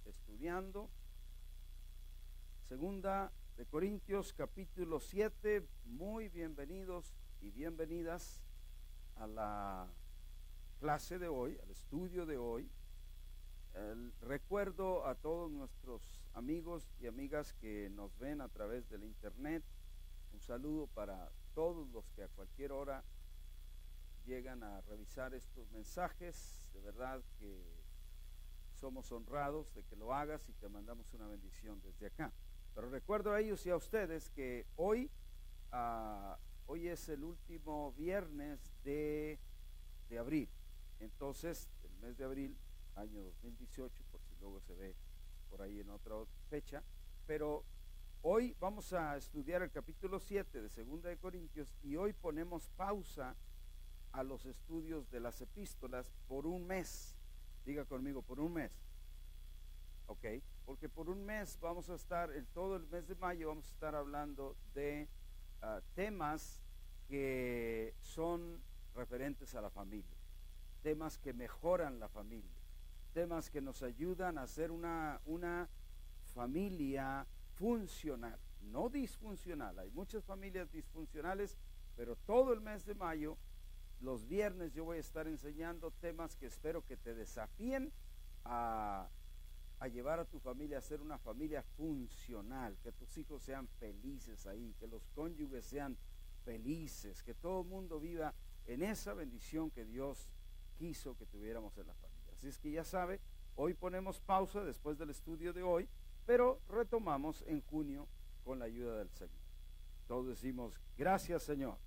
estudiando Segunda de Corintios capítulo 7. Muy bienvenidos y bienvenidas a la clase de hoy, al estudio de hoy. Recuerdo a todos nuestros amigos y amigas que nos ven a través del internet. Un saludo para todos los que a cualquier hora llegan a revisar estos mensajes. De verdad que somos honrados de que lo hagas y te mandamos una bendición desde acá. Pero recuerdo a ellos y a ustedes que hoy es el último viernes de abril. Entonces, el mes de abril, año 2018, por si luego se ve por ahí en otra fecha. Pero hoy vamos a estudiar el capítulo 7 de Segunda de Corintios y hoy ponemos pausa a los estudios de las epístolas por un mes. Diga conmigo, por un mes. Ok, porque por un mes vamos a estar, en todo el mes de mayo vamos a estar hablando de temas que son referentes a la familia, temas que mejoran la familia, temas que nos ayudan a ser una familia funcional, no disfuncional. Hay muchas familias disfuncionales, pero todo el mes de mayo, los viernes, yo voy a estar enseñando temas que espero que te desafíen a llevar a tu familia a ser una familia funcional, que tus hijos sean felices ahí, que los cónyuges sean felices, que todo el mundo viva en esa bendición que Dios quiso que tuviéramos en la familia. Así es que ya sabe, hoy ponemos pausa después del estudio de hoy, pero retomamos en junio con la ayuda del Señor. Todos decimos, gracias Señor.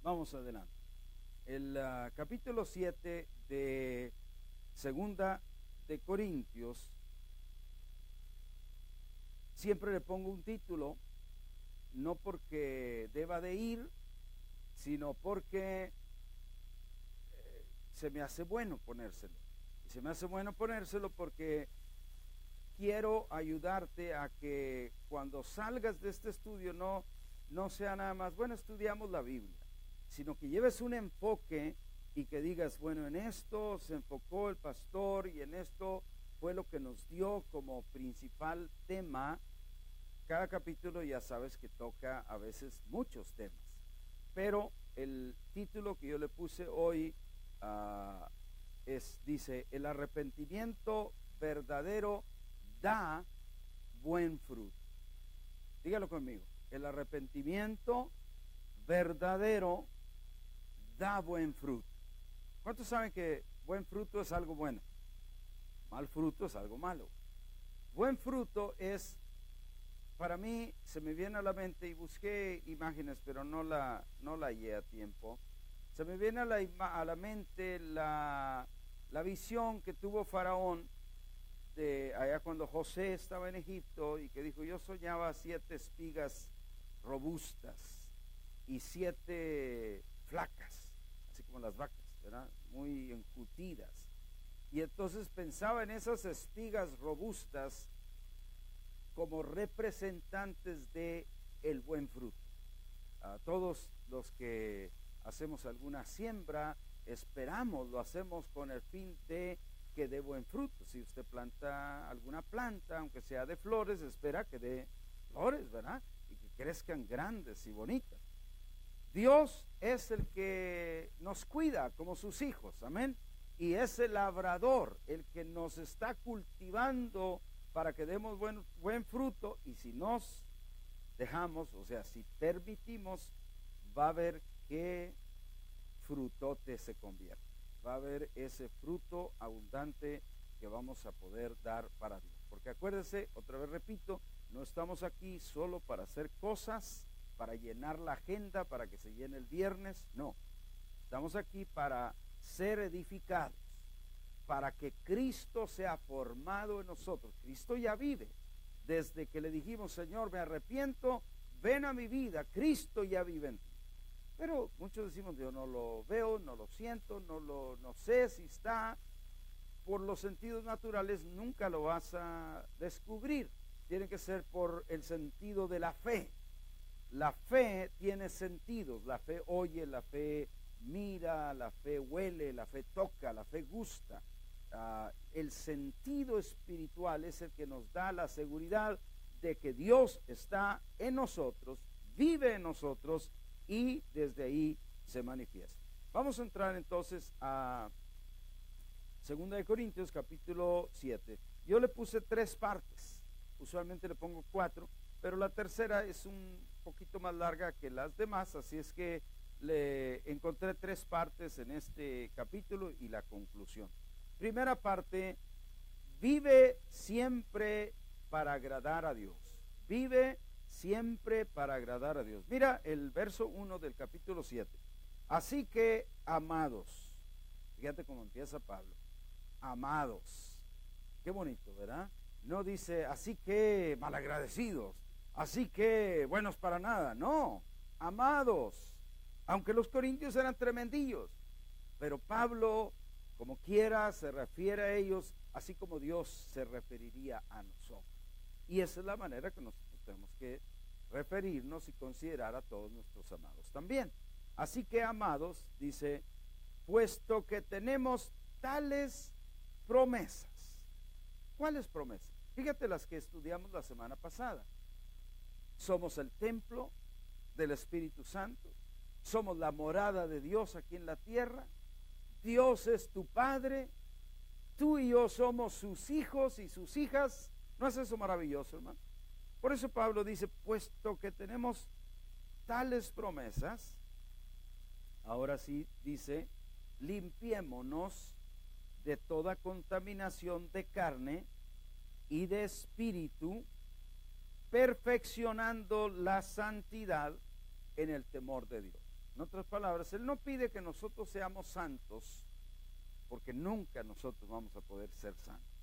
Vamos adelante. El capítulo 7 de Segunda de Corintios, siempre le pongo un título, no porque deba de ir, sino porque se me hace bueno ponérselo. Y se me hace bueno ponérselo porque quiero ayudarte a que cuando salgas de este estudio no sea nada más, bueno, estudiamos la Biblia, sino que lleves un enfoque y que digas, bueno, en esto se enfocó el pastor y en esto fue lo que nos dio como principal tema. Cada capítulo ya sabes que toca a veces muchos temas, pero el título que yo le puse hoy dice, el arrepentimiento verdadero da buen fruto. Dígalo conmigo, el arrepentimiento verdadero da buen fruto. ¿Cuántos saben que buen fruto es algo bueno? Mal fruto es algo malo. Buen fruto es, para mí, se me viene a la mente, y busqué imágenes, pero no la hallé a tiempo. Se me viene a la mente la visión que tuvo Faraón de allá cuando José estaba en Egipto y que dijo, yo soñaba 7 espigas robustas y 7 flacas, así como las vacas, ¿verdad? Muy encurtidas. Y entonces pensaba en esas espigas robustas como representantes de el buen fruto. Todos los que hacemos alguna siembra, lo hacemos con el fin de que dé buen fruto. Si usted planta alguna planta, aunque sea de flores, espera que dé flores, ¿verdad? Y que crezcan grandes y bonitas. Dios es el que nos cuida como sus hijos, amén. Y es el labrador, el que nos está cultivando para que demos buen fruto. Y si nos dejamos, o sea, si permitimos, va a haber qué frutote se convierte. Va a haber ese fruto abundante que vamos a poder dar para Dios. Porque acuérdese, otra vez repito, no estamos aquí solo para hacer cosas, para llenar la agenda, para que se llene el viernes, no. Estamos aquí para ser edificados, para que Cristo sea formado en nosotros. Cristo ya vive. Desde que le dijimos, Señor, me arrepiento, ven a mi vida, Cristo ya vive en ti. Pero muchos decimos, yo no lo veo, no lo siento, no sé si está. Por los sentidos naturales nunca lo vas a descubrir. Tiene que ser por el sentido de la fe. La fe tiene sentidos, la fe oye, la fe mira, la fe huele, la fe toca, la fe gusta. el sentido espiritual es el que nos da la seguridad de que Dios está en nosotros, vive en nosotros y desde ahí se manifiesta. Vamos a entrar entonces a 2 Corintios capítulo 7. Yo le puse 3 partes, usualmente le pongo 4, pero la tercera es un poquito más larga que las demás, así es que le encontré 3 partes en este capítulo y la conclusión. Primera parte, vive siempre para agradar a Dios. Vive siempre para agradar a Dios. Mira el verso 1 del capítulo 7. Así que, amados, fíjate cómo empieza Pablo. Amados. Qué bonito, ¿verdad? No dice, así que malagradecidos, así que buenos para nada. No, amados. Aunque los corintios eran tremendillos, pero Pablo, como quiera, se refiere a ellos así como Dios se referiría a nosotros. Y esa es la manera que nosotros tenemos que referirnos y considerar a todos nuestros amados también. Así que, amados, dice, puesto que tenemos tales promesas. ¿Cuáles promesas? Fíjate las que estudiamos la semana pasada. Somos el templo del Espíritu Santo. Somos la morada de Dios aquí en la tierra. Dios es tu Padre. Tú y yo somos sus hijos y sus hijas. ¿No es eso maravilloso, hermano? Por eso Pablo dice, puesto que tenemos tales promesas, ahora sí dice, limpiémonos de toda contaminación de carne y de espíritu, perfeccionando la santidad en el temor de Dios. En otras palabras, Él no pide que nosotros seamos santos, porque nunca nosotros vamos a poder ser santos.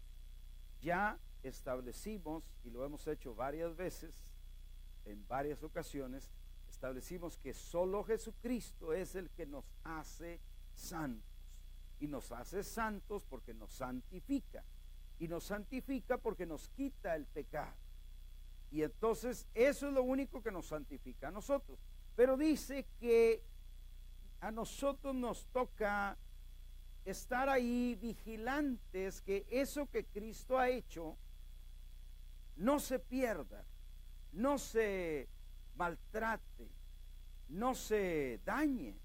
Ya establecimos, y lo hemos hecho varias veces, en varias ocasiones, establecimos que solo Jesucristo es el que nos hace santos. Y nos hace santos porque nos santifica. Y nos santifica porque nos quita el pecado. Y entonces eso es lo único que nos santifica a nosotros. Pero dice que a nosotros nos toca estar ahí vigilantes, que eso que Cristo ha hecho no se pierda, no se maltrate, no se dañe.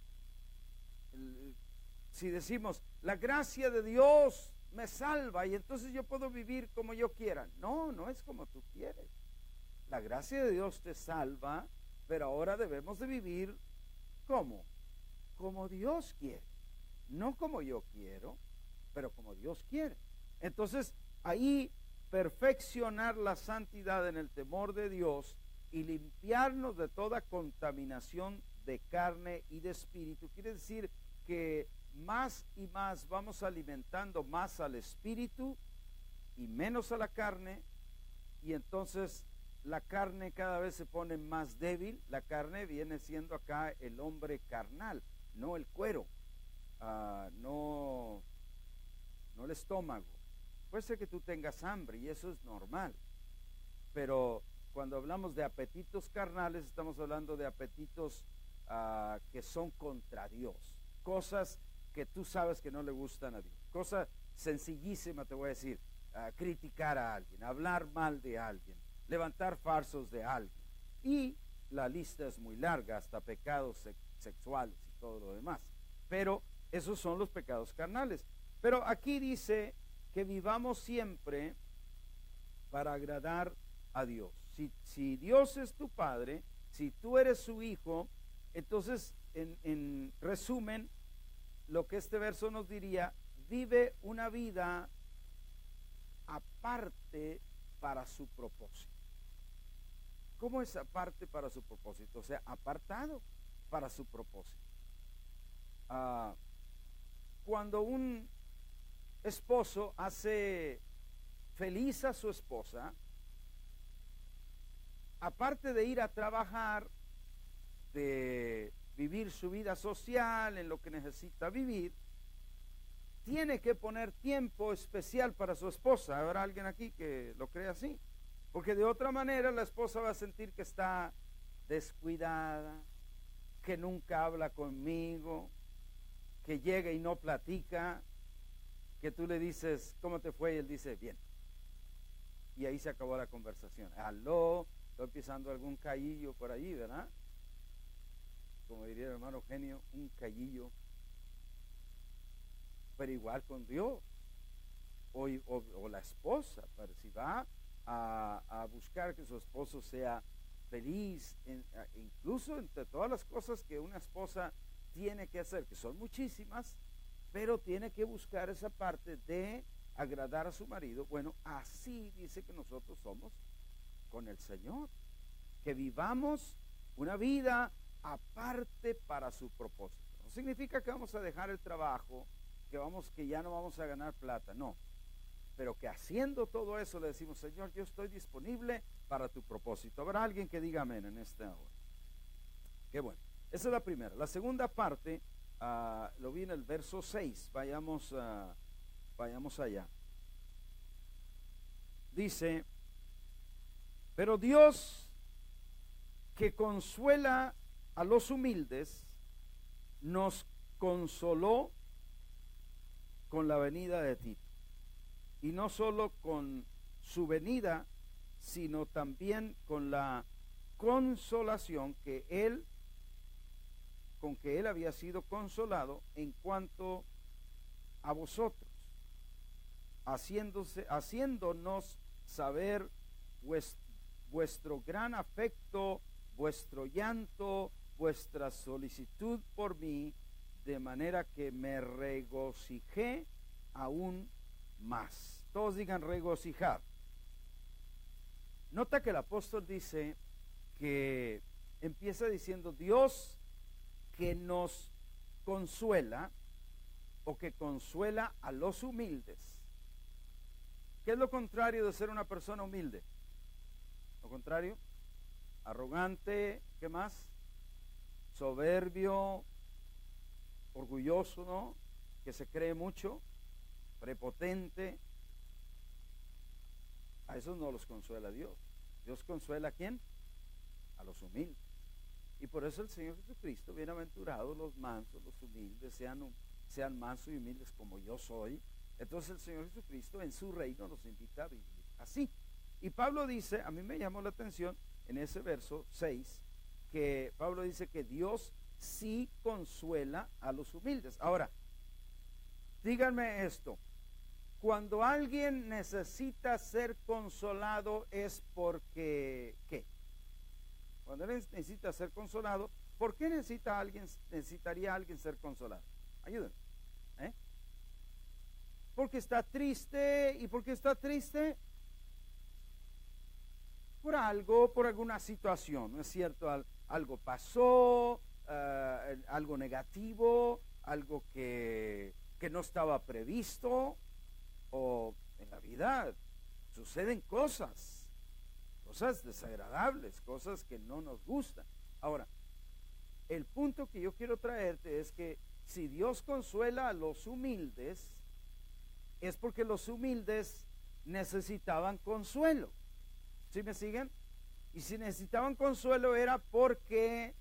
Si decimos, la gracia de Dios me salva y entonces yo puedo vivir como yo quiera. No, no es como tú quieres. La gracia de Dios te salva, pero ahora debemos de vivir ¿cómo? Como Dios quiere. No como yo quiero, pero como Dios quiere. Entonces, ahí perfeccionar la santidad en el temor de Dios y limpiarnos de toda contaminación de carne y de espíritu. Quiere decir que más y más vamos alimentando más al espíritu y menos a la carne, y entonces la carne cada vez se pone más débil. La carne viene siendo acá el hombre carnal, no el cuero, no el estómago. Puede ser que tú tengas hambre y eso es normal, pero cuando hablamos de apetitos carnales estamos hablando de apetitos que son contra Dios, cosas que tú sabes que no le gustan a Dios, cosa sencillísima te voy a decir, criticar a alguien, hablar mal de alguien, levantar falsos de alguien, y la lista es muy larga, hasta pecados sexuales y todo lo demás, pero esos son los pecados carnales. Pero aquí dice que vivamos siempre para agradar a Dios. Si Dios es tu Padre, si tú eres su hijo, entonces en resumen, lo que este verso nos diría, vive una vida aparte para su propósito. ¿Cómo es aparte para su propósito? O sea, apartado para su propósito. Cuando un esposo hace feliz a su esposa, aparte de ir a trabajar, de vivir su vida social en lo que necesita vivir, tiene que poner tiempo especial para su esposa. ¿Habrá alguien aquí que lo cree así? Porque de otra manera la esposa va a sentir que está descuidada, que nunca habla conmigo, que llega y no platica. que tú le dices, ¿cómo te fue? Y él dice, bien. Y ahí se acabó la conversación. Aló, estoy pisando algún callillo por ahí, ¿verdad? Como diría el hermano Eugenio, un callillo. Pero igual con Dios. O la esposa, pero si va a buscar que su esposo sea feliz, incluso entre todas las cosas que una esposa tiene que hacer, que son muchísimas, pero tiene que buscar esa parte de agradar a su marido. Bueno, así dice que nosotros somos con el Señor, que vivamos una vida aparte para su propósito. No significa que vamos a dejar el trabajo, que ya no vamos a ganar plata, no, pero que haciendo todo eso le decimos, Señor, yo estoy disponible para tu propósito. Habrá alguien que diga amén en esta hora. Qué bueno. Esa es la primera. La segunda parte lo vi en el verso 6. Vayamos allá. Dice, pero Dios, que consuela a los humildes, nos consoló con la venida de Tito. Y no solo con su venida, sino también con la consolación con que él había sido consolado en cuanto a vosotros, haciéndonos saber vuestro gran afecto, vuestro llanto, vuestra solicitud por mí, de manera que me regocijé aún más. Todos digan regocijar. Nota que el apóstol dice que empieza diciendo Dios que nos consuela o que consuela a los humildes. ¿Qué es lo contrario de ser una persona humilde? Lo contrario, arrogante, ¿qué más? Soberbio, orgulloso, ¿no? Que se cree mucho, prepotente. A esos no los consuela Dios. Dios consuela ¿a quién? A los humildes. Y por eso el Señor Jesucristo, bienaventurados los mansos, los humildes, sean mansos y humildes como yo soy. Entonces el Señor Jesucristo en su reino nos invita a vivir así. Y Pablo dice, a mí me llamó la atención en ese verso 6, que Pablo dice que Dios sí consuela a los humildes. Ahora, díganme esto. Cuando alguien necesita ser consolado es porque, ¿qué? Cuando él necesita ser consolado, ¿por qué necesitaría alguien ser consolado? Ayúdenme. Porque está triste. ¿Y por qué está triste? Por algo, por alguna situación, ¿no es cierto? Algo pasó, algo negativo, algo que no estaba previsto, o en la vida suceden cosas desagradables, cosas que no nos gustan. Ahora, el punto que yo quiero traerte es que si Dios consuela a los humildes, es porque los humildes necesitaban consuelo. ¿Sí me siguen? Y si necesitaban consuelo era porque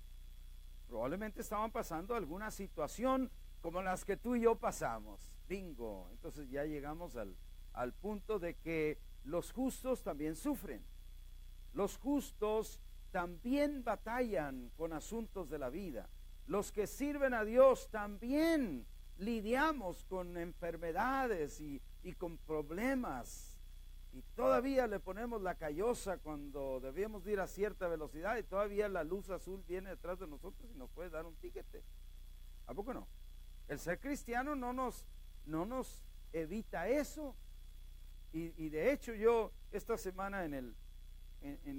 probablemente estaban pasando alguna situación como las que tú y yo pasamos. Bingo. Entonces ya llegamos al punto de que los justos también sufren. Los justos también batallan con asuntos de la vida. Los que sirven a Dios también lidiamos con enfermedades y con problemas. Y todavía le ponemos la callosa cuando debíamos ir a cierta velocidad y todavía la luz azul viene detrás de nosotros y nos puede dar un tiquete. ¿A poco no? El ser cristiano no nos evita eso. Y de hecho yo esta semana en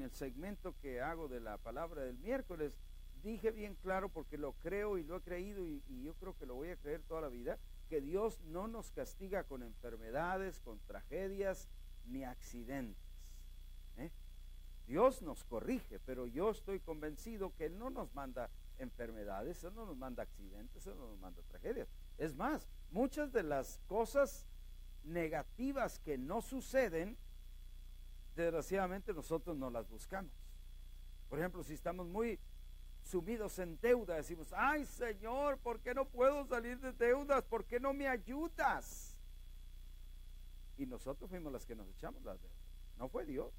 el segmento que hago de la palabra del miércoles dije bien claro, porque lo creo y lo he creído y yo creo que lo voy a creer toda la vida, que Dios no nos castiga con enfermedades, con tragedias ni accidentes. Dios nos corrige, pero yo estoy convencido que Él no nos manda enfermedades, Él no nos manda accidentes, Él no nos manda tragedias. Es más, muchas de las cosas negativas que no suceden, desgraciadamente nosotros no las buscamos. Por ejemplo, si estamos muy sumidos en deuda, decimos, ay Señor, ¿por qué no puedo salir de deudas? ¿Por qué no me ayudas? y nosotros fuimos los que nos echamos las deudas, no fue Dios.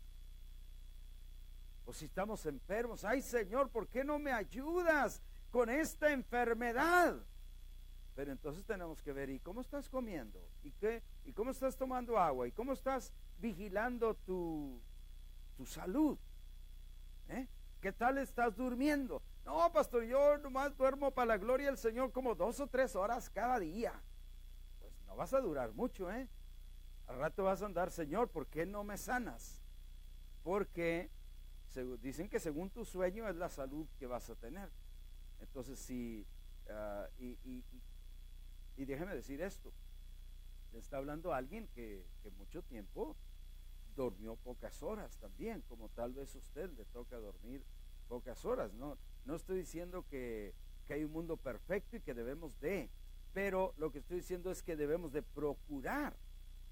O si estamos enfermos, ay Señor, ¿por qué no me ayudas con esta enfermedad? Pero entonces tenemos que ver, ¿y cómo estás comiendo? ¿Y cómo estás tomando agua? ¿Y cómo estás vigilando tu salud? ¿Qué tal estás durmiendo? No, pastor, yo nomás duermo para la gloria del Señor como 2 o 3 horas cada día. Pues no vas a durar mucho, Al rato vas a andar, Señor, ¿por qué no me sanas? Porque dicen que según tu sueño es la salud que vas a tener. Entonces, si, y déjeme decir esto, le está hablando a alguien que mucho tiempo durmió pocas horas también, como tal vez a usted le toca dormir pocas horas. No estoy diciendo que hay un mundo perfecto y que debemos pero lo que estoy diciendo es que debemos de procurar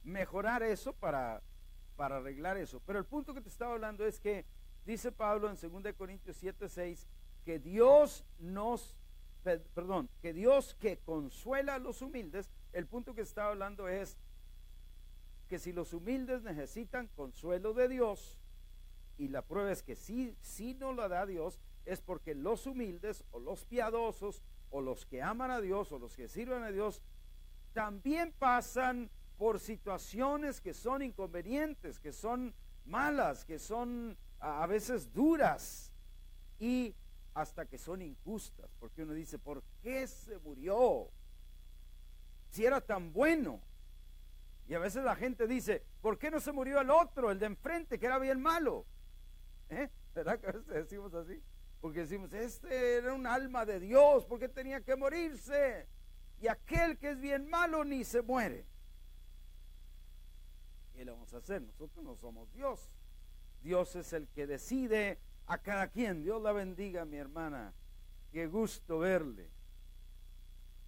mejorar eso para arreglar eso. Pero el punto que te estaba hablando es que dice Pablo en 2 Corintios 7:6 que Dios que Dios que consuela a los humildes. El punto que estaba hablando es que si los humildes necesitan consuelo de Dios, y la prueba es que si no lo da Dios, es porque los humildes o los piadosos o los que aman a Dios o los que sirven a Dios también pasan por situaciones que son inconvenientes, que son malas, que son a veces duras y hasta que son injustas, porque uno dice, ¿por qué se murió? Si era tan bueno. Y a veces la gente dice, ¿por qué no se murió el otro, el de enfrente, que era bien malo? ¿Verdad que a veces decimos así? Porque decimos, este era un alma de Dios, ¿por qué tenía que morirse? Y aquel que es bien malo ni se muere. ¿Qué le vamos a hacer? Nosotros no somos Dios. Dios es el que decide a cada quien. Dios la bendiga, mi hermana. Qué gusto verle.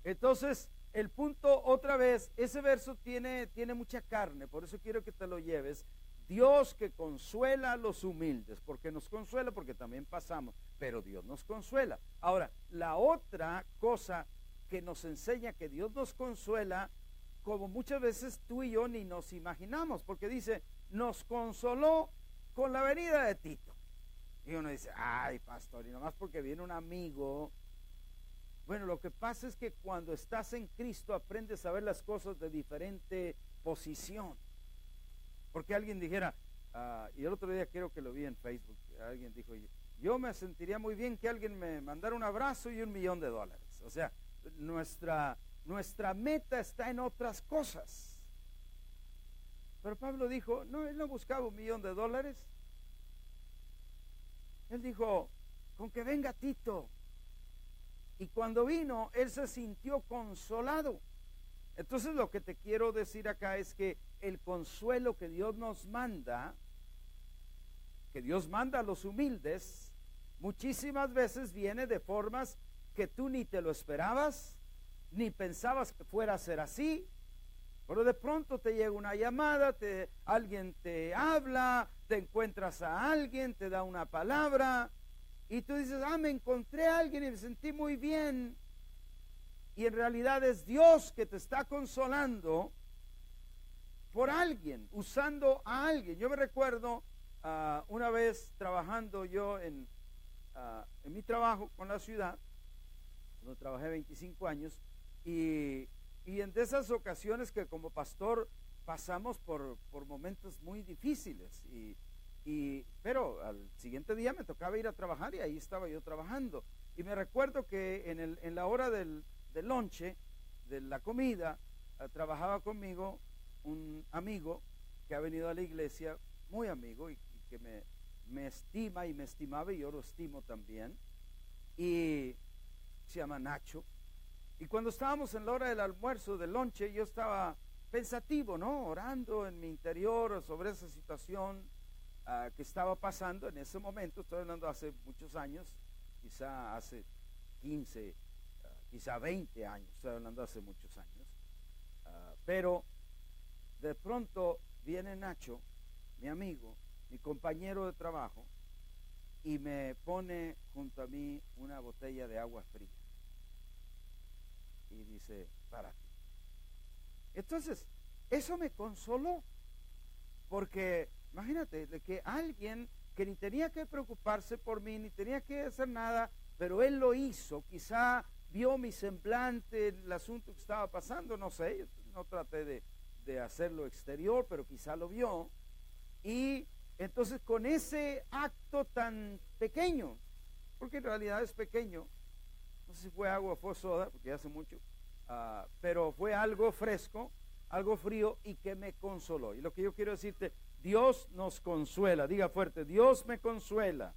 Entonces, el punto otra vez, ese verso tiene mucha carne, por eso quiero que te lo lleves. Dios que consuela a los humildes. ¿Por qué nos consuela? Porque también pasamos, pero Dios nos consuela. Ahora, la otra cosa que nos enseña que Dios nos consuela, como muchas veces tú y yo ni nos imaginamos, porque dice, nos consoló con la venida de Tito. Y uno dice, ay pastor, y nomás porque viene un amigo. Bueno, lo que pasa es que cuando estás en Cristo aprendes a ver las cosas de diferente posición. Porque alguien dijera, y el otro día creo que lo vi en Facebook, alguien dijo, yo me sentiría muy bien que alguien me mandara un abrazo y $1,000,000. O sea, nuestra meta está en otras cosas. Pero Pablo dijo, no, él no buscaba $1,000,000. Él dijo, con que venga Tito. Y cuando vino, él se sintió consolado. Entonces lo que te quiero decir acá es que el consuelo que Dios nos manda, que Dios manda a los humildes, muchísimas veces viene de formas que tú ni te lo esperabas, ni pensabas que fuera a ser así. Pero de pronto te llega una llamada, alguien te habla, te encuentras a alguien, te da una palabra, y tú dices, me encontré a alguien y me sentí muy bien. Y en realidad es Dios que te está consolando por alguien, usando a alguien. Yo me recuerdo una vez trabajando yo en mi trabajo con la ciudad, donde trabajé 25 años, y en de esas ocasiones que como pastor pasamos por momentos muy difíciles, pero al siguiente día me tocaba ir a trabajar y ahí estaba yo trabajando. Y me recuerdo que en la hora del lonche, de la comida, trabajaba conmigo un amigo que ha venido a la iglesia, muy amigo, y que me estima y me estimaba, y yo lo estimo también, y se llama Nacho. Y cuando estábamos en la hora del almuerzo, del lonche, yo estaba pensativo, ¿no? Orando en mi interior sobre esa situación que estaba pasando en ese momento. Estoy hablando hace muchos años, quizá hace 15, quizá 20 años, estoy hablando hace muchos años. Pero de pronto viene Nacho, mi amigo, mi compañero de trabajo, y me pone junto a mí una botella de agua fría. Y dice, para ti. Entonces, eso me consoló, porque imagínate de que alguien que ni tenía que preocuparse por mí, ni tenía que hacer nada, pero él lo hizo, quizá vio mi semblante, el asunto que estaba pasando, no sé, yo no traté de hacerlo exterior, pero quizá lo vio, y entonces con ese acto tan pequeño, porque en realidad es pequeño, no sé si fue agua o fue soda, porque hace mucho, pero fue algo fresco, algo frío y que me consoló. Y lo que yo quiero decirte, Dios nos consuela, diga fuerte, Dios me consuela.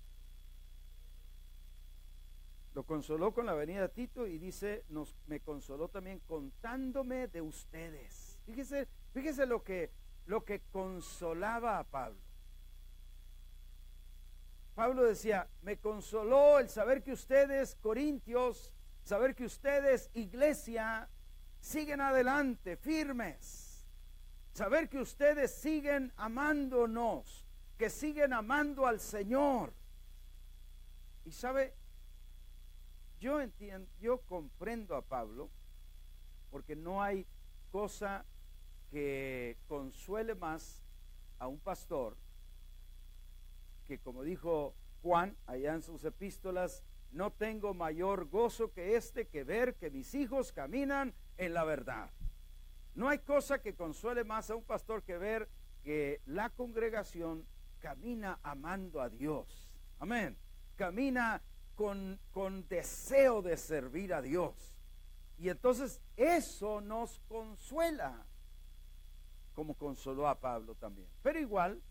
Lo consoló con la venida de Tito y dice, me consoló también contándome de ustedes. Fíjese lo que consolaba a Pablo. Pablo decía, me consoló el saber que ustedes, corintios, saber que ustedes, iglesia, siguen adelante, firmes. Saber que ustedes siguen amándonos, que siguen amando al Señor. Y sabe, yo entiendo, yo comprendo a Pablo, porque no hay cosa que consuele más a un pastor que, como dijo Juan allá en sus epístolas, no tengo mayor gozo que que ver que mis hijos caminan en la verdad. No hay cosa que consuele más a un pastor que ver que la congregación camina amando a Dios. Amén. Camina con deseo de servir a Dios. Y entonces eso nos consuela, como consoló a Pablo también. Pero igual,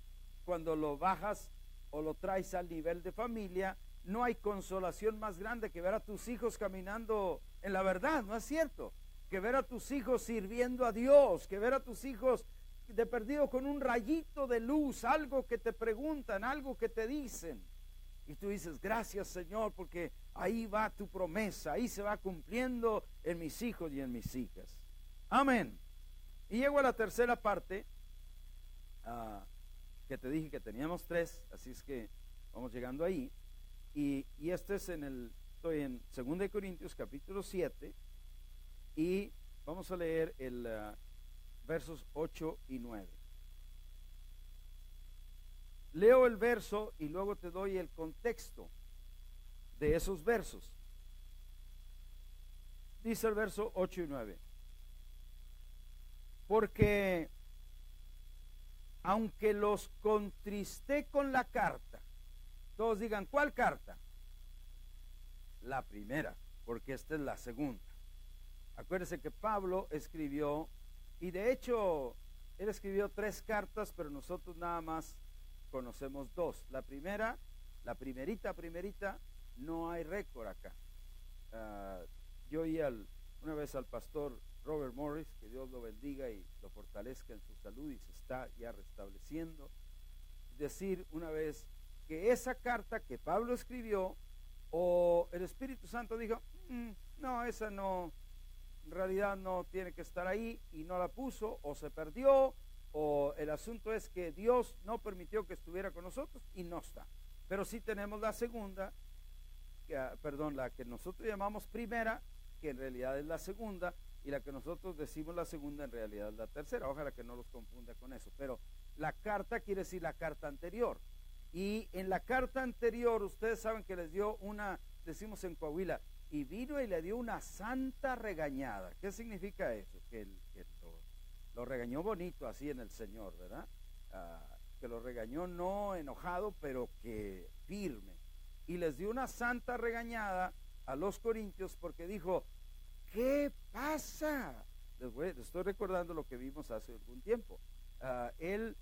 cuando lo bajas o lo traes al nivel de familia, no hay consolación más grande que ver a tus hijos caminando en la verdad, ¿no es cierto? Que ver a tus hijos sirviendo a Dios, que ver a tus hijos de perdido con un rayito de luz, algo que te preguntan, algo que te dicen. Y tú dices, gracias Señor, porque ahí va tu promesa, ahí se va cumpliendo en mis hijos y en mis hijas. Amén. Y llego a la tercera parte, que te dije que teníamos 3, así es que vamos llegando ahí. Y este es estoy en 2 Corintios capítulo 7, y vamos a leer el versos 8 y 9. Leo el verso y luego te doy el contexto de esos versos. Dice el verso 8 y 9. Porque aunque los contristé con la carta, todos digan, ¿cuál carta? La primera, porque esta es la segunda. Acuérdense que Pablo escribió, y de hecho él escribió 3 cartas, pero nosotros nada más conocemos 2. La primera, la primerita, no hay récord acá. Yo oí una vez al pastor Robert Morris, que Dios lo bendiga y lo fortalezca en su salud, y se está ya restableciendo, decir una vez que esa carta que Pablo escribió, o el Espíritu Santo dijo, no, esa no, en realidad no tiene que estar ahí, y no la puso, o se perdió, o el asunto es que Dios no permitió que estuviera con nosotros y no está. Pero sí tenemos la segunda, la que nosotros llamamos primera, que en realidad es la segunda, y la que nosotros decimos la segunda en realidad es la tercera. Ojalá que no los confunda con eso, pero la carta quiere decir la carta anterior. Y en la carta anterior, ustedes saben que les dio decimos en Coahuila, y vino y le dio una santa regañada. ¿Qué significa eso? Que lo regañó bonito así en el Señor, ¿verdad? Que lo regañó no enojado, pero que firme. Y les dio una santa regañada a los corintios porque dijo, ¿qué pasa? Les estoy recordando lo que vimos hace algún tiempo. Él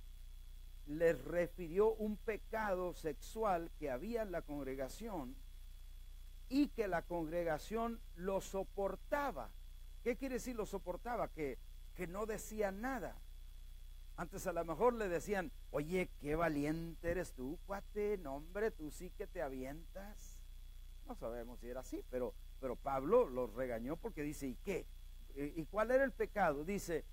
les refirió un pecado sexual que había en la congregación y que la congregación lo soportaba. ¿Qué quiere decir lo soportaba? Que no decían nada. Antes a lo mejor le decían, oye, qué valiente eres tú, cuate, no hombre, tú sí que te avientas. No sabemos si era así, pero Pablo los regañó porque dice, ¿y qué? ¿Y cuál era el pecado? Dice,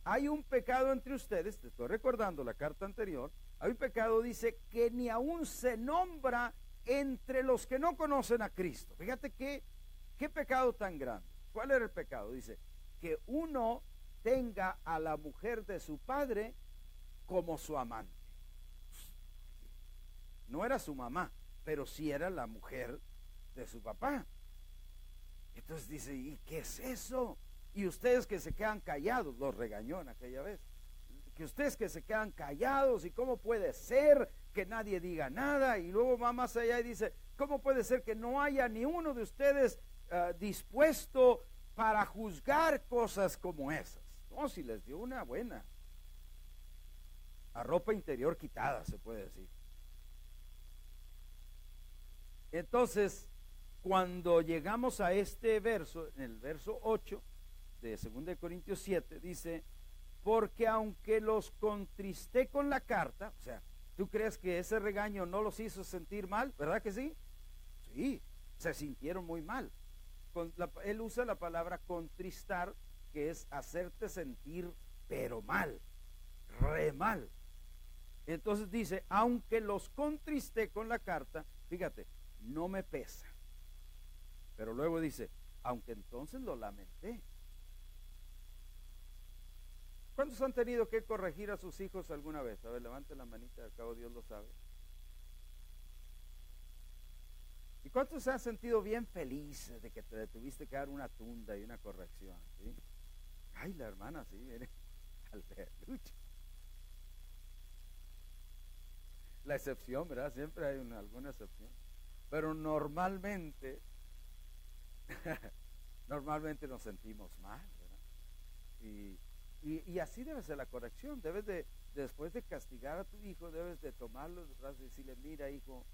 hay un pecado entre ustedes, te estoy recordando la carta anterior, hay un pecado, dice, que ni aún se nombra entre los que no conocen a Cristo. Fíjate qué pecado tan grande. ¿Cuál era el pecado? Dice, que uno tenga a la mujer de su padre como su amante. No era su mamá, pero sí era la mujer de su papá. Entonces dice, ¿y qué es eso? Y ustedes que se quedan callados, los regañó en aquella vez, que ustedes que se quedan callados, y cómo puede ser que nadie diga nada. Y luego va más allá y dice, ¿cómo puede ser que no haya ni uno de ustedes dispuesto para juzgar cosas como esas? No, si les dio una buena, a ropa interior quitada, se puede decir. Entonces, cuando llegamos a este verso, en el verso 8 de 2 Corintios 7, dice, porque aunque los contristé con la carta, o sea, ¿tú crees que ese regaño no los hizo sentir mal? ¿Verdad que sí? Sí, se sintieron muy mal. Él usa la palabra contristar, que es hacerte sentir pero mal, re mal. Entonces dice, aunque los contristé con la carta, fíjate, no me pesa. Pero luego dice, aunque entonces lo lamenté. ¿Cuántos han tenido que corregir a sus hijos alguna vez? A ver, levante la manita, al cabo Dios lo sabe. ¿Y cuántos se han sentido bien felices de que te tuviste que dar una tunda y una corrección? ¿Sí? Ay, la hermana, sí, mire, aleluya. La excepción, ¿verdad? Siempre hay alguna excepción. Pero normalmente nos sentimos mal, ¿verdad? Y así debe ser la corrección. Debes de, después de castigar a tu hijo, debes de tomarlo de brazos y decirle, mira, hijo,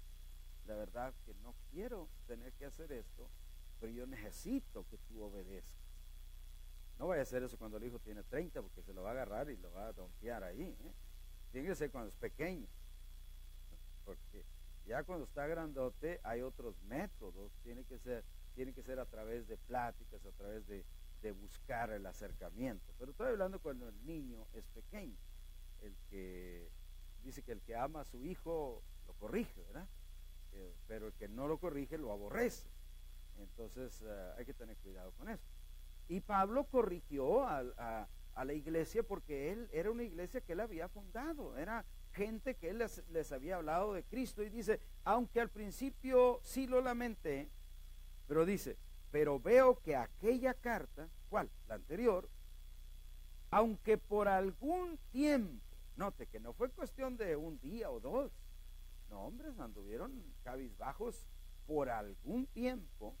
la verdad que no quiero tener que hacer esto, pero yo necesito que tú obedezcas. No vaya a hacer eso cuando el hijo tiene 30, porque se lo va a agarrar y lo va a donkear ahí, ¿eh? Tiene que ser cuando es pequeño, porque ya cuando está grandote hay otros métodos. Tiene que ser a través de pláticas, a través de buscar el acercamiento. Pero estoy hablando cuando el niño es pequeño. El que dice que el que ama a su hijo lo corrige, ¿verdad? Pero el que no lo corrige lo aborrece. Entonces hay que tener cuidado con eso. Y Pablo corrigió a la iglesia, porque él era una iglesia que él había fundado, era gente que él les había hablado de Cristo. Y dice, aunque al principio sí lo lamenté, pero dice, pero veo que aquella carta, ¿cuál? La anterior, aunque por algún tiempo, note que no fue cuestión de un día o dos, no, hombres, anduvieron cabizbajos por algún tiempo,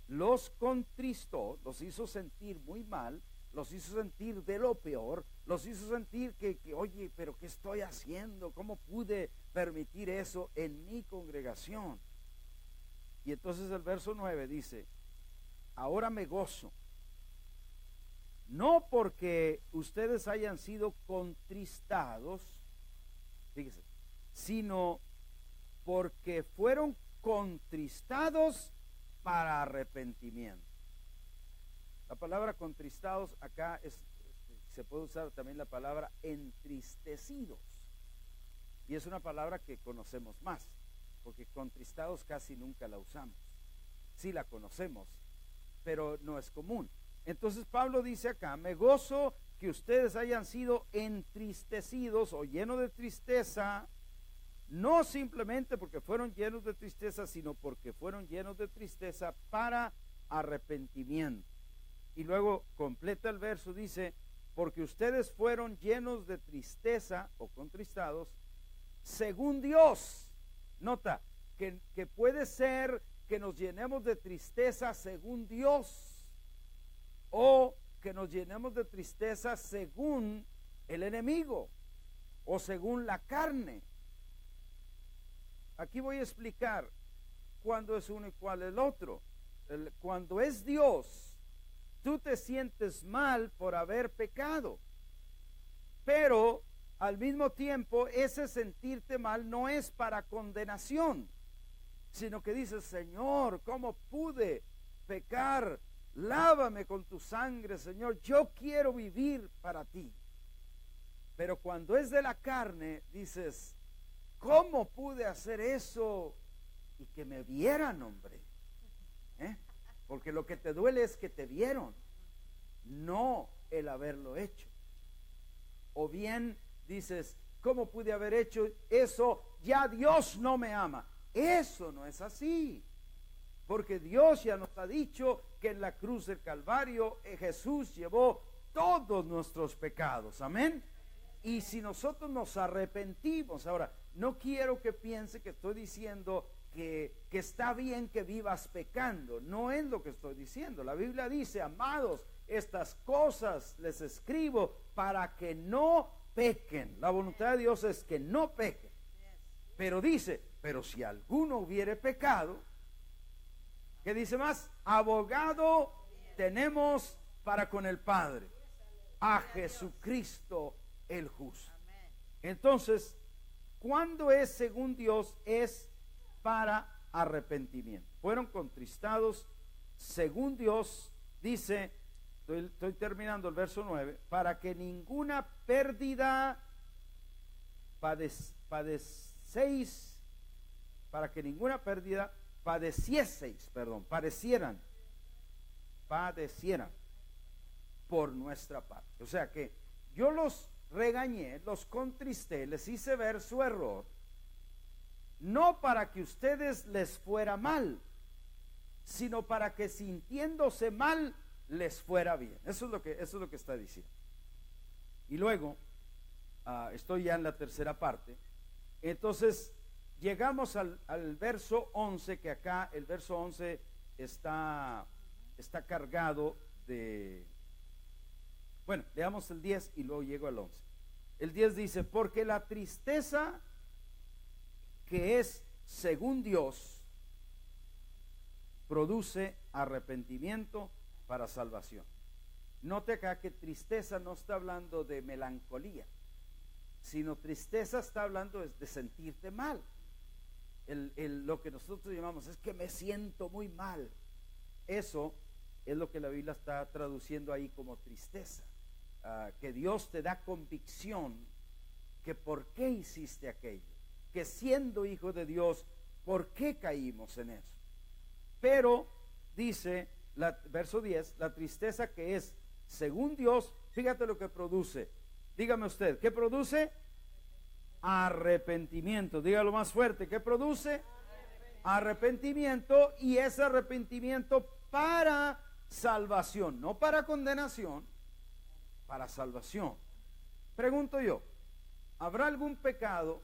los contristó, los hizo sentir muy mal, los hizo sentir de lo peor, los hizo sentir que oye, pero ¿qué estoy haciendo? ¿Cómo pude permitir eso en mi congregación? Y entonces el verso 9 dice, ahora me gozo, no porque ustedes hayan sido contristados, fíjese, sino porque fueron contristados para arrepentimiento. La palabra contristados acá se puede usar también la palabra entristecidos, y es una palabra que conocemos más, porque contristados casi nunca la usamos. Sí la conocemos, pero no es común. Entonces Pablo dice acá, me gozo que ustedes hayan sido entristecidos o llenos de tristeza, no simplemente porque fueron llenos de tristeza, sino porque fueron llenos de tristeza para arrepentimiento. Y luego completa el verso, dice, porque ustedes fueron llenos de tristeza o contristados según Dios. Nota que puede ser que nos llenemos de tristeza según Dios, o que nos llenemos de tristeza según el enemigo o según la carne. Aquí voy a explicar cuándo es uno y cuál es el otro. Cuando es Dios, tú te sientes mal por haber pecado, pero al mismo tiempo ese sentirte mal no es para condenación, sino que dices, Señor, ¿cómo pude pecar? Lávame con tu sangre, Señor, yo quiero vivir para ti. Pero cuando es de la carne, dices, ¿cómo pude hacer eso? Y que me vieran, hombre. Porque lo que te duele es que te vieron, no el haberlo hecho. O bien dices, ¿cómo pude haber hecho eso? Ya Dios no me ama. Eso no es así. Porque Dios ya nos ha dicho que en la cruz del Calvario Jesús llevó todos nuestros pecados. Amén. Y si nosotros nos arrepentimos, ahora, no quiero que piense que estoy diciendo que está bien que vivas pecando. No es lo que estoy diciendo. La Biblia dice, amados, estas cosas les escribo para que no pequen. La voluntad de Dios es que no pequen. Pero dice, pero si alguno hubiere pecado, ¿qué dice más? Abogado tenemos para con el Padre, a Jesucristo el justo. Entonces, cuando es según Dios, es para arrepentimiento. Fueron contristados según Dios, dice, estoy terminando el verso 9, para que ninguna pérdida padecieran por nuestra parte. O sea que yo los regañé, los contristé, les hice ver su error, no para que ustedes les fuera mal, sino para que sintiéndose mal les fuera bien. Eso es lo que está diciendo. Y luego, estoy ya en la tercera parte. Entonces, llegamos al verso 11, que acá el verso 11 está cargado de... Bueno, leamos el 10 y luego llego al 11. El 10 dice, porque la tristeza que es según Dios produce arrepentimiento para salvación. Note acá que tristeza no está hablando de melancolía, sino tristeza está hablando de sentirte mal. Lo que nosotros llamamos es que me siento muy mal. Eso es lo que la Biblia está traduciendo ahí como tristeza. Que Dios te da convicción que por qué hiciste aquello, que siendo hijo de Dios, por qué caímos en eso. Pero dice verso 10, la tristeza que es según Dios, fíjate lo que produce. Dígame usted, ¿qué produce? Arrepentimiento. Dígalo más fuerte, ¿qué produce? Arrepentimiento. Y ese arrepentimiento para salvación, no para condenación, para salvación. Pregunto yo, ¿habrá algún pecado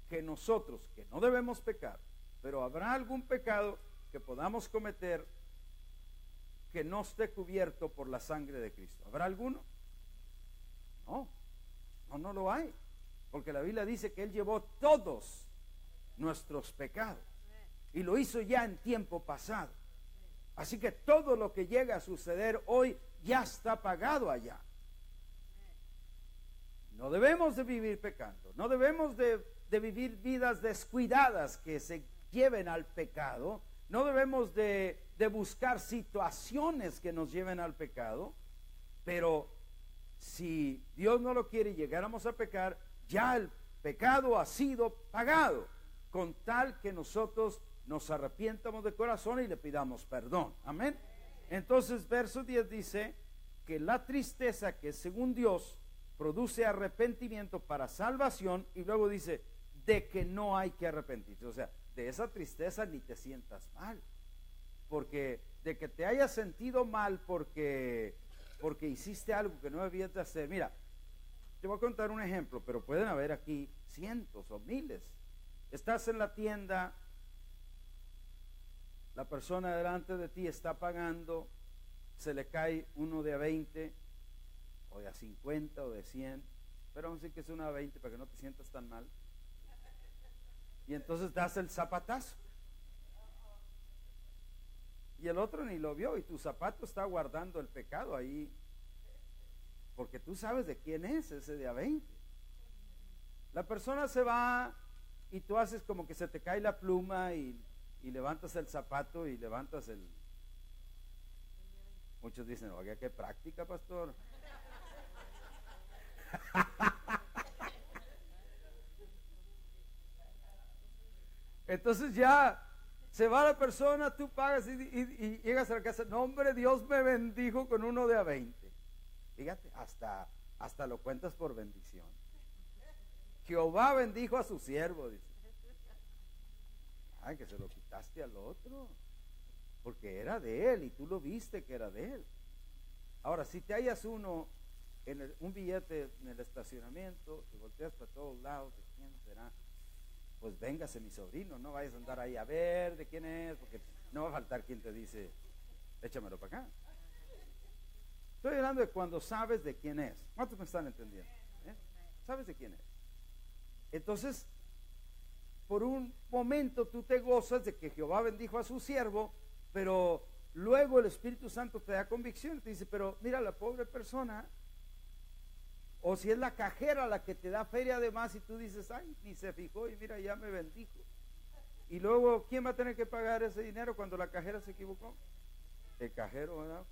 que nosotros, que no debemos pecar, pero habrá algún pecado que podamos cometer que no esté cubierto por la sangre de Cristo? ¿Habrá alguno? No lo hay, porque la Biblia dice que Él llevó todos nuestros pecados y lo hizo ya en tiempo pasado. Así que todo lo que llega a suceder hoy ya está pagado allá. No debemos de vivir pecando, no debemos de vivir vidas descuidadas que se lleven al pecado, no debemos de buscar situaciones que nos lleven al pecado, pero si Dios no lo quiere y llegáramos a pecar, ya el pecado ha sido pagado, con tal que nosotros nos arrepientamos de corazón y le pidamos perdón. Amén. Entonces verso 10 dice que la tristeza que según Dios produce arrepentimiento para salvación, y luego dice de que no hay que arrepentirse. O sea, de esa tristeza ni te sientas mal, porque de que te hayas sentido mal porque hiciste algo que no debías de hacer. Mira, te voy a contar un ejemplo, pero pueden haber aquí cientos o miles. Estás en la tienda, la persona delante de ti está pagando, se le cae uno de a 20 o de a 50 o de 100, pero vamos a decir que es uno de a 20 para que no te sientas tan mal, y entonces das el zapatazo y el otro ni lo vio, y tu zapato está guardando el pecado ahí, porque tú sabes de quién es ese de a 20. La persona se va y tú haces como que se te cae la pluma y levantas el zapato y levantas el... Muchos dicen, oiga, qué práctica, pastor. Entonces ya se va la persona, tú pagas y llegas a la casa. No, hombre, Dios me bendijo con uno de a 20. Fíjate, hasta lo cuentas por bendición. Jehová bendijo a su siervo, dice. Ay, que se lo quitaste al otro, porque era de él y tú lo viste que era de él. Ahora, si te hallas un billete en el estacionamiento y volteas para todos lados, ¿de quién será? Pues véngase, mi sobrino, no vayas a andar ahí a ver de quién es, porque no va a faltar quien te dice, échamelo para acá. Estoy hablando de cuando sabes de quién es. ¿Cuántos me están entendiendo? ¿Sabes de quién es? Entonces, por un momento tú te gozas de que Jehová bendijo a su siervo, pero luego el Espíritu Santo te da convicción y te dice, pero mira, la pobre persona, o si es la cajera la que te da feria además y tú dices, ay, ni se fijó y mira, ya me bendijo. Y luego, ¿quién va a tener que pagar ese dinero cuando la cajera se equivocó? El cajero, ¿verdad?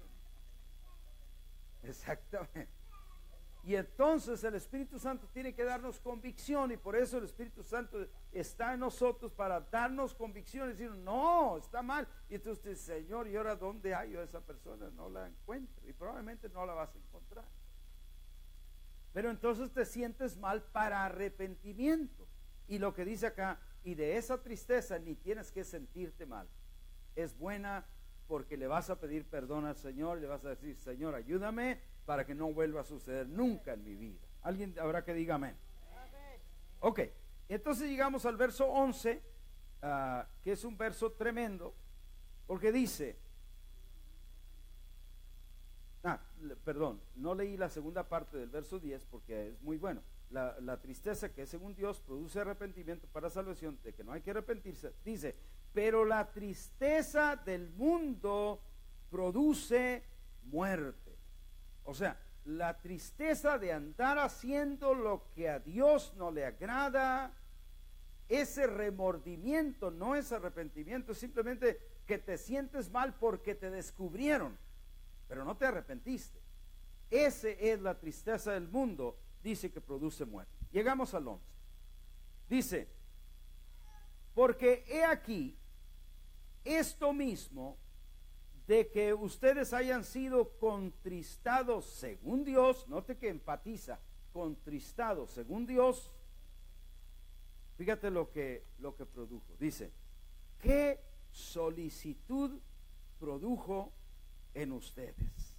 Exactamente. Y entonces el Espíritu Santo tiene que darnos convicción, y por eso el Espíritu Santo está en nosotros para darnos convicción y decir, no, está mal. Y entonces usted dice, Señor, ¿y ahora dónde hallo a esa persona? No la encuentro, y probablemente no la vas a encontrar. Pero entonces te sientes mal para arrepentimiento. Y lo que dice acá, y de esa tristeza ni tienes que sentirte mal. Es buena porque le vas a pedir perdón al Señor, le vas a decir, Señor, ayúdame para que no vuelva a suceder nunca en mi vida. ¿Alguien habrá que diga amén? Ok, entonces llegamos al verso 11, que es un verso tremendo, porque dice, perdón, no leí la segunda parte del verso 10 porque es muy bueno. La tristeza que según Dios produce arrepentimiento para salvación, de que no hay que arrepentirse, dice, pero la tristeza del mundo produce muerte. O sea, la tristeza de andar haciendo lo que a Dios no le agrada, ese remordimiento no es arrepentimiento, es simplemente que te sientes mal porque te descubrieron, pero no te arrepentiste. Esa es la tristeza del mundo, dice que produce muerte. Llegamos al 11. Dice, porque he aquí esto mismo, de que ustedes hayan sido contristados según Dios, note que enfatiza, contristados según Dios. Fíjate lo que produjo. Dice, ¿qué solicitud produjo en ustedes?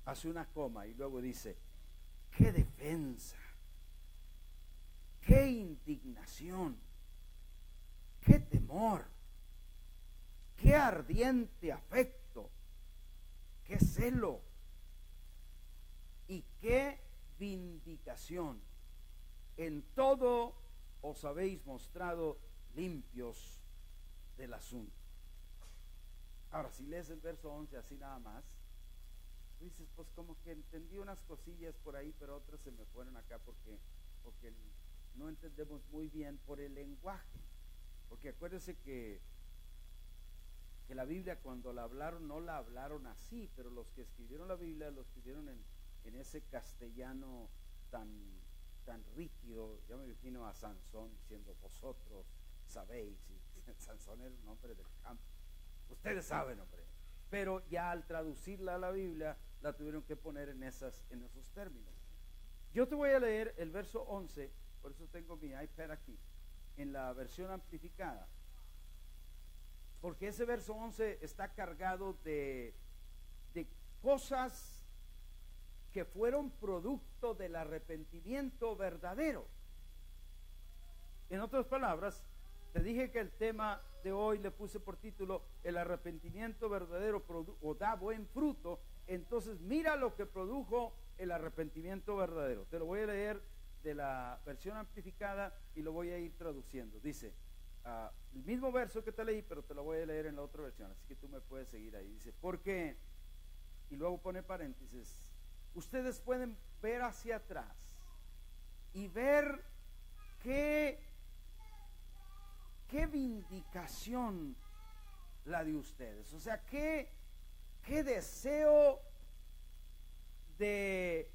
Hace una coma y luego dice, qué defensa, qué indignación, qué temor, qué ardiente afecto, qué celo y qué vindicación. En todo os habéis mostrado limpios del asunto. Ahora, si lees el verso 11 así nada más, tú dices, pues como que entendí unas cosillas por ahí, pero otras se me fueron acá porque no entendemos muy bien por el lenguaje. Porque acuérdense que la Biblia cuando la hablaron, no la hablaron así, pero los que escribieron la Biblia lo escribieron en ese castellano tan rígido. Yo me imagino a Sansón diciendo, vosotros sabéis, y Sansón era un hombre del campo, ustedes saben, hombre, pero ya al traducirla a la Biblia la tuvieron que poner en esos términos. Yo te voy a leer el verso 11, por eso tengo mi iPad aquí, en la versión amplificada, porque ese verso 11 está cargado de cosas que fueron producto del arrepentimiento verdadero. En otras palabras, te dije que el tema de hoy le puse por título, el arrepentimiento verdadero da buen fruto. Entonces mira lo que produjo el arrepentimiento verdadero. Te lo voy a leer de la versión amplificada y lo voy a ir traduciendo. Dice, el mismo verso que te leí, pero te lo voy a leer en la otra versión, así que tú me puedes seguir ahí. Dice, porque, y luego pone paréntesis, ustedes pueden ver hacia atrás y ver qué vindicación la de ustedes. O sea, qué deseo de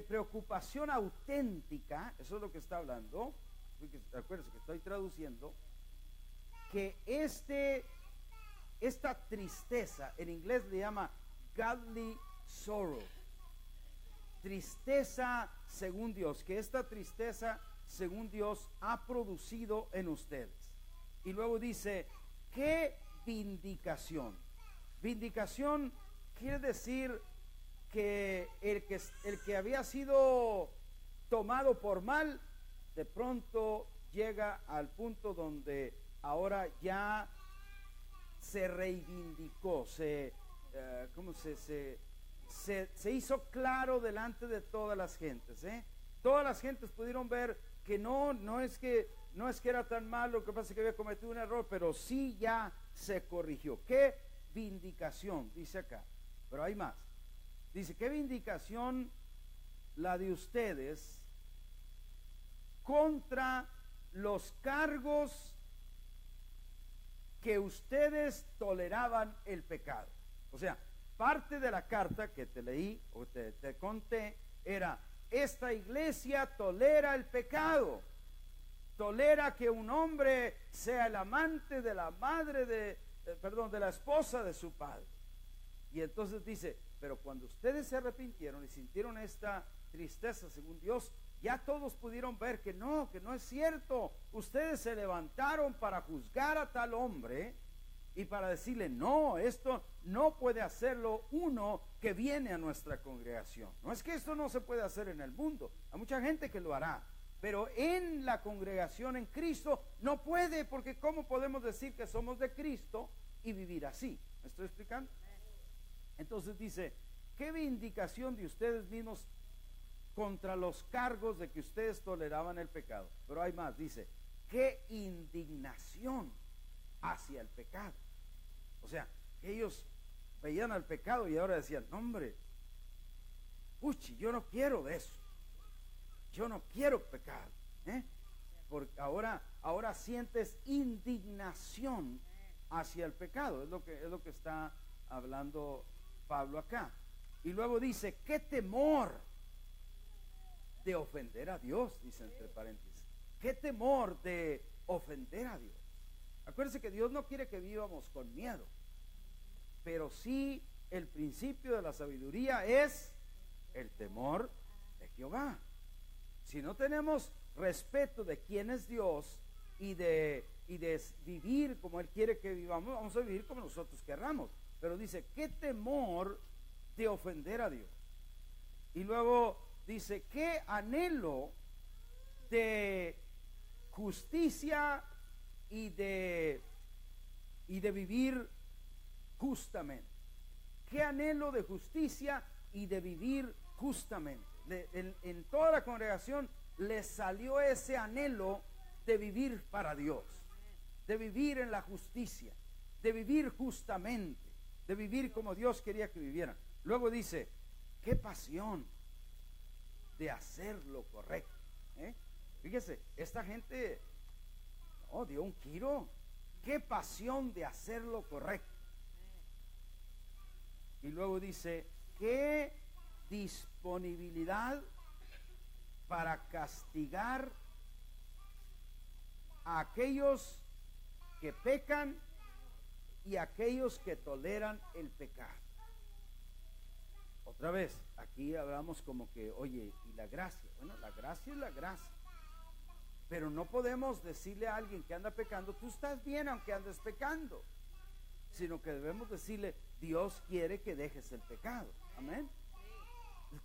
preocupación auténtica, eso es lo que está hablando. Acuérdense que estoy traduciendo, que esta tristeza, en inglés le llama godly sorrow. Tristeza según Dios, que esta tristeza según Dios ha producido en ustedes. Y luego dice, ¿qué vindicación? Vindicación quiere decir que el que había sido tomado por mal, de pronto llega al punto donde ahora ya se reivindicó, se hizo claro delante de todas las gentes, Todas las gentes pudieron ver que no es que era tan malo, lo que pasa es que había cometido un error, pero sí ya se corrigió. ¿Qué vindicación? Dice acá, pero hay más. Dice, ¿qué vindicación la de ustedes contra los cargos que ustedes toleraban el pecado? O sea, parte de la carta que te leí o te conté era, esta iglesia tolera el pecado, tolera que un hombre sea el amante de la madre de la esposa de su padre. Y entonces dice, pero cuando ustedes se arrepintieron y sintieron esta tristeza según Dios, ya todos pudieron ver que no es cierto. Ustedes se levantaron para juzgar a tal hombre y para decirle, no, esto no puede hacerlo uno que viene a nuestra congregación. No es que esto no se puede hacer en el mundo, hay mucha gente que lo hará, pero en la congregación en Cristo no puede, porque ¿cómo podemos decir que somos de Cristo y vivir así? ¿Me estoy explicando? Entonces dice, ¿qué vindicación de ustedes mismos contra los cargos de que ustedes toleraban el pecado? Pero hay más, dice, ¿qué indignación hacia el pecado? O sea, ellos veían al pecado y ahora decían, no, hombre, uchi, yo no quiero de eso, yo no quiero pecar, porque ahora sientes indignación hacia el pecado. Es lo que está hablando Pablo acá. Y luego dice, qué temor de ofender a Dios, dice entre paréntesis, qué temor de ofender a Dios. Acuérdense que Dios no quiere que vivamos con miedo, pero sí el principio de la sabiduría es el temor de Jehová. Si no tenemos respeto de quién es Dios y de vivir como Él quiere que vivamos, vamos a vivir como nosotros querramos. Pero dice, qué temor de ofender a Dios. Y luego dice, qué anhelo de justicia y de vivir justamente. Qué anhelo de justicia y de vivir justamente. En toda la congregación les salió ese anhelo de vivir para Dios, de vivir en la justicia, de vivir justamente, de vivir como Dios quería que vivieran. Luego dice, qué pasión de hacer lo correcto. Fíjese, esta gente dio un giro. Qué pasión de hacer lo correcto. Y luego dice, qué disponibilidad para castigar a aquellos que pecan y a aquellos que toleran el pecado. Otra vez, aquí hablamos como que, oye, ¿y la gracia? Bueno, la gracia es la gracia, pero no podemos decirle a alguien que anda pecando, tú estás bien aunque andes pecando, sino que debemos decirle, Dios quiere que dejes el pecado. Amén.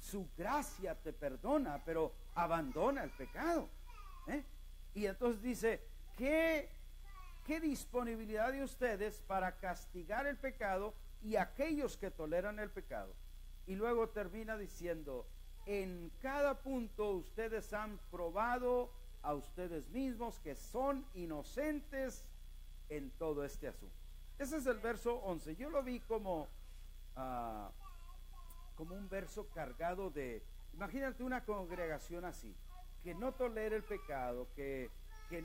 Su gracia te perdona, pero abandona el pecado. Y entonces dice, ¿qué disponibilidad de ustedes para castigar el pecado y aquellos que toleran el pecado? Y luego termina diciendo, en cada punto ustedes han probado a ustedes mismos que son inocentes en todo este asunto. Ese es el verso 11. Yo lo vi como un verso cargado de, imagínate una congregación así, que no tolere el pecado, que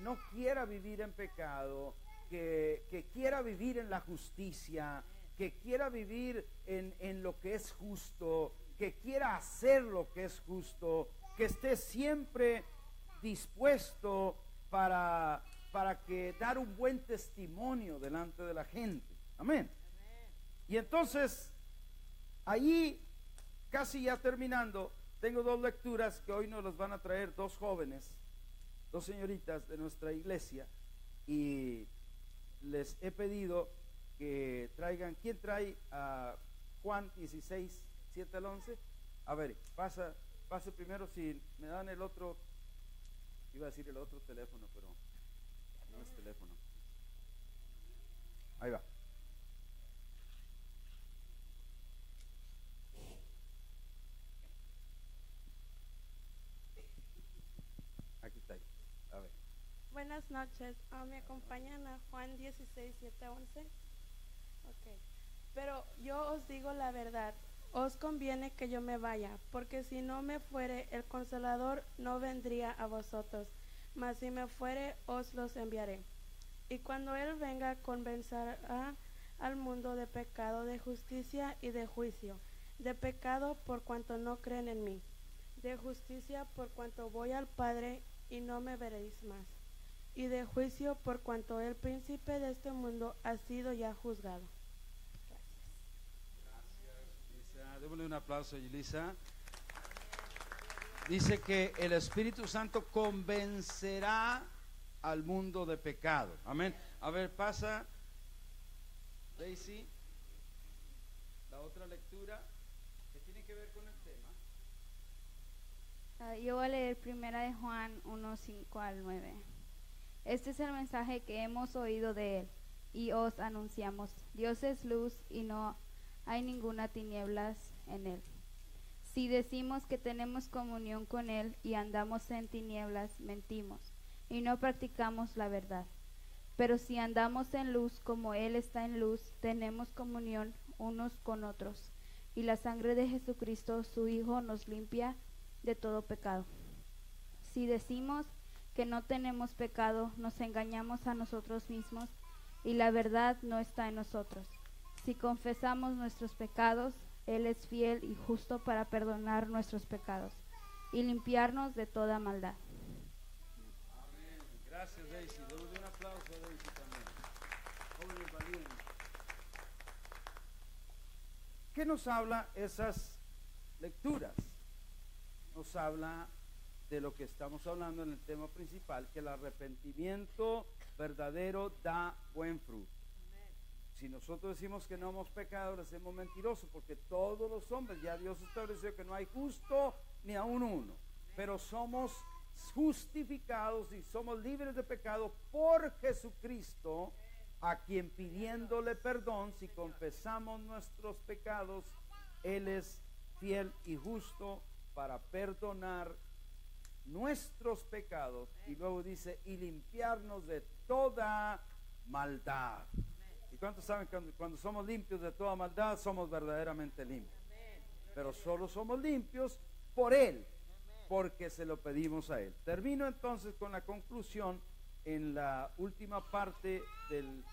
no quiera vivir en pecado, que quiera vivir en la justicia, que quiera vivir en lo que es justo, que quiera hacer lo que es justo, que esté siempre dispuesto para que dar un buen testimonio delante de la gente. Amén. Y entonces Ahí, casi ya terminando, tengo dos lecturas que hoy nos las van a traer dos jóvenes, dos señoritas de nuestra iglesia, y les he pedido que traigan. ¿Quién trae a Juan 16, 7 al 11? A ver, pase primero. Si me dan el otro, iba a decir el otro teléfono, pero no es teléfono. Ahí va. Aquí está. A ver. Buenas noches. Me acompañan a Juan 16, 7 a 11. Ok. Pero yo os digo la verdad. Os conviene que yo me vaya, porque si no me fuere, el Consolador no vendría a vosotros, mas si me fuere, os los enviaré. Y cuando Él venga, convencerá al mundo de pecado, de justicia y de juicio. De pecado por cuanto no creen en mí. De justicia por cuanto voy al Padre y no me veréis más. Y de juicio por cuanto el príncipe de este mundo ha sido ya juzgado. Démosle un aplauso a Yulisa. Dice que el Espíritu Santo convencerá al mundo de pecado. Amén. A ver, pasa, Daisy, la otra lectura que tiene que ver con el tema. Yo voy a leer primera de Juan 1, 5 al 9. Este es el mensaje que hemos oído de él y os anunciamos. Dios es luz y no hay ninguna tinieblas en él. Si decimos que tenemos comunión con él y andamos en tinieblas, mentimos y no practicamos la verdad. Pero si andamos en luz como él está en luz, tenemos comunión unos con otros. Y la sangre de Jesucristo, su Hijo, nos limpia de todo pecado. Si decimos que no tenemos pecado, nos engañamos a nosotros mismos y la verdad no está en nosotros. Si confesamos nuestros pecados, Él es fiel y justo para perdonar nuestros pecados y limpiarnos de toda maldad. Amén. Gracias, Daisy. Démosle un aplauso a Daisy también. Jóvenes valientes. ¿Qué nos habla esas lecturas? Nos habla de lo que estamos hablando en el tema principal, que el arrepentimiento verdadero da buen fruto. Si nosotros decimos que no hemos pecado, le hacemos mentirosos, porque todos los hombres, ya Dios estableció que no hay justo ni aun uno, pero somos justificados y somos libres de pecado por Jesucristo, a quien pidiéndole perdón, si confesamos nuestros pecados, Él es fiel y justo para perdonar nuestros pecados, y luego dice, y limpiarnos de toda maldad. ¿Y cuántos saben que cuando somos limpios de toda maldad, somos verdaderamente limpios? Pero solo somos limpios por Él, porque se lo pedimos a Él. Termino entonces con la conclusión en la última parte de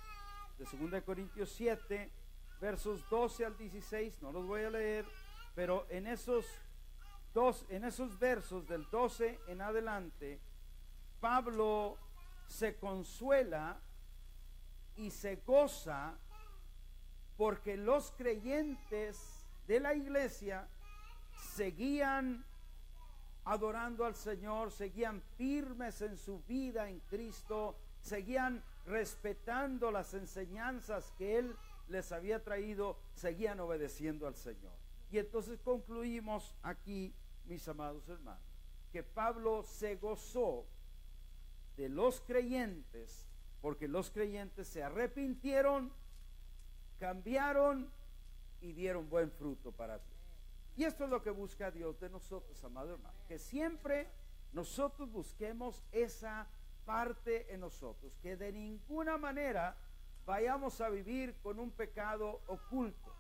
2 Corintios 7, versos 12 al 16, no los voy a leer, pero en esos versos del 12 en adelante, Pablo se consuela y se goza porque los creyentes de la iglesia seguían adorando al Señor, seguían firmes en su vida en Cristo, seguían respetando las enseñanzas que Él les había traído, seguían obedeciendo al Señor. Y entonces concluimos aquí, mis amados hermanos, que Pablo se gozó de los creyentes, porque los creyentes se arrepintieron, cambiaron y dieron buen fruto para Dios. Y esto es lo que busca Dios de nosotros, amado hermano, que siempre nosotros busquemos esa parte en nosotros, que de ninguna manera vayamos a vivir con un pecado oculto,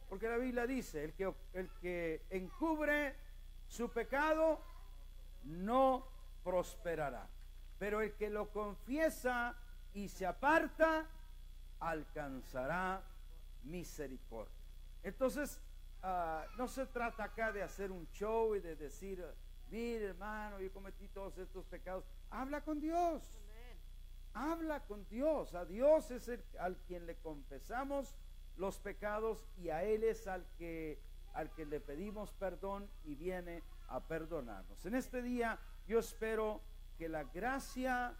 porque la Biblia dice, el que encubre su pecado no prosperará, pero el que lo confiesa y se aparta alcanzará misericordia. Entonces no se trata acá de hacer un show y de decir, mire hermano, yo cometí todos estos pecados. Habla con Dios. Habla con Dios. A Dios es al quien le confesamos los pecados y a Él es al que le pedimos perdón y viene a perdonarnos. En este día yo espero que la gracia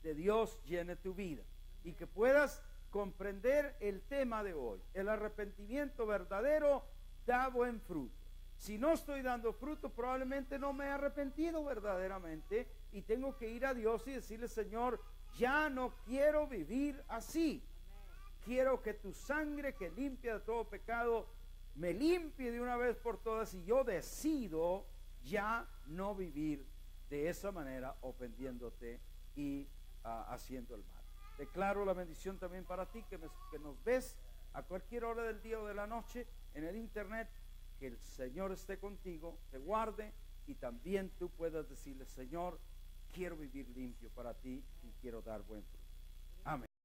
de Dios llene tu vida y que puedas comprender el tema de hoy. El arrepentimiento verdadero da buen fruto. Si no estoy dando fruto, probablemente no me he arrepentido verdaderamente y tengo que ir a Dios y decirle: Señor, ya no quiero vivir así. Quiero que tu sangre, que limpia de todo pecado, me limpie de una vez por todas, y yo decido ya no vivir de esa manera, ofendiéndote y haciendo el mal. Declaro la bendición también para ti que nos ves a cualquier hora del día o de la noche en el internet. Que el Señor esté contigo, te guarde, y también tú puedas decirle: Señor, quiero vivir limpio para ti y quiero dar buen fruto.